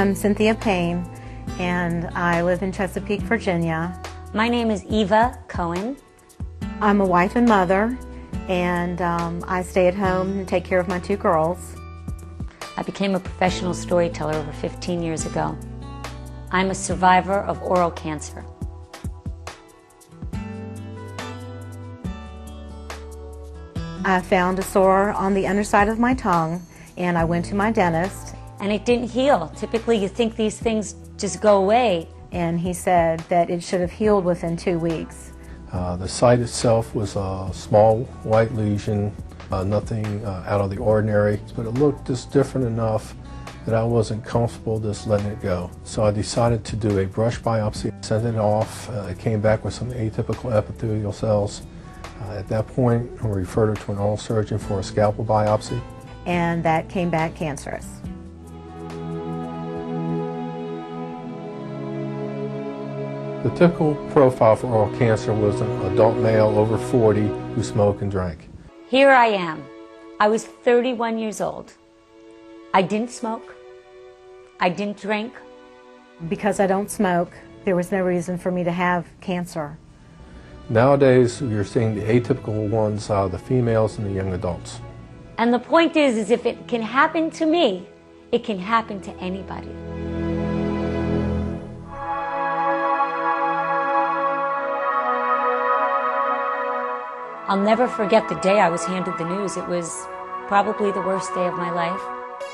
I'm Cynthia Payne, and I live in Chesapeake, Virginia. My name is Eva Cohen. I'm a wife and mother, and I stay at home and take care of my two girls. I became a professional storyteller over 15 years ago. I'm a survivor of oral cancer. I found a sore on the underside of my tongue, and I went to my dentist. And it didn't heal. Typically you think these things just go away. And he said that it should have healed within 2 weeks. The site itself was a small white lesion, nothing out of the ordinary, but it looked just different enough that I wasn't comfortable just letting it go. So I decided to do a brush biopsy, sent it off. It came back with some atypical epithelial cells. At that point, I referred her to an oral surgeon for a scalpel biopsy. And that came back cancerous. The typical profile for oral cancer was an adult male over 40 who smoked and drank. Here I am. I was 31 years old. I didn't smoke. I didn't drink. Because I don't smoke, there was no reason for me to have cancer. Nowadays, you're seeing the atypical ones, the females and the young adults. And the point is if it can happen to me, it can happen to anybody. I'll never forget the day I was handed the news. It was probably the worst day of my life.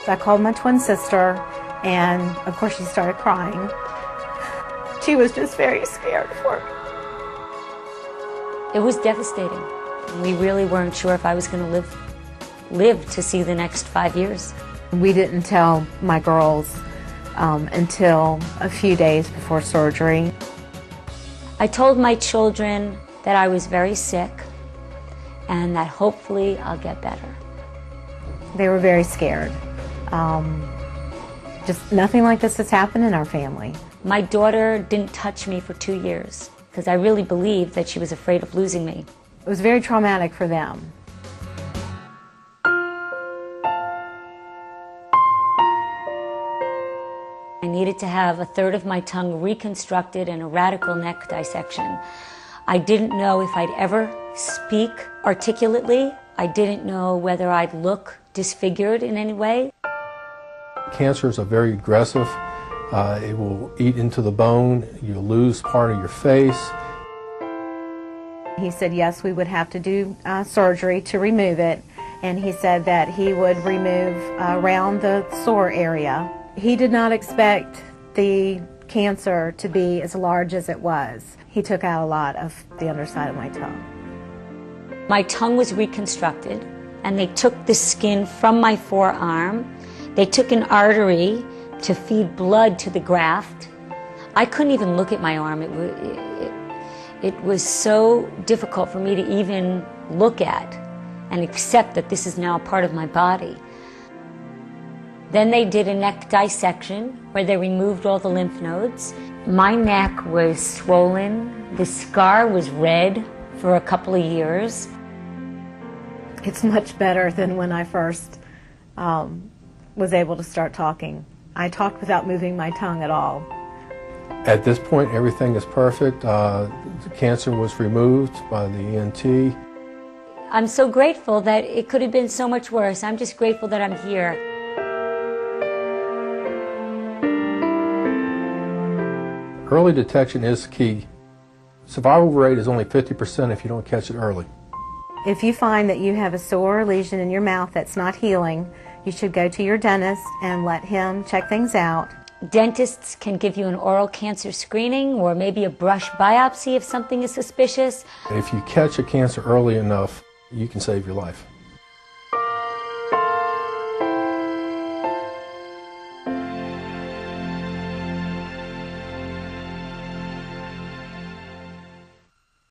So I called my twin sister, and of course she started crying. She was just very scared for me. It was devastating. We really weren't sure if I was going to live to see the next 5 years. We didn't tell my girls until a few days before surgery. I told my children that I was very sick and that hopefully I'll get better. They were very scared. Just nothing like this has happened in our family. My daughter didn't touch me for 2 years because I really believed that she was afraid of losing me. It was very traumatic for them. I needed to have a third of my tongue reconstructed and a radical neck dissection. I didn't know if I'd ever speak articulately. I didn't know whether I'd look disfigured in any way. Cancer is very aggressive. It will eat into the bone. You'll lose part of your face. He said yes, we would have to do surgery to remove it, and he said that he would remove around the sore area. He did not expect the cancer to be as large as it was. He took out a lot of the underside of my tongue. My tongue was reconstructed, and they took the skin from my forearm. They took an artery to feed blood to the graft. I couldn't even look at my arm. It was so difficult for me to even look at and accept that this is now a part of my body. Then they did a neck dissection where they removed all the lymph nodes. My neck was swollen. The scar was red for a couple of years. It's much better than when I first was able to start talking. I talked without moving my tongue at all. At this point, everything is perfect. The cancer was removed by the ENT. I'm so grateful that it could have been so much worse. I'm just grateful that I'm here. Early detection is key. Survival rate is only 50% if you don't catch it early. If you find that you have a sore lesion in your mouth that's not healing, you should go to your dentist and let him check things out. Dentists can give you an oral cancer screening or maybe a brush biopsy if something is suspicious. If you catch a cancer early enough, you can save your life.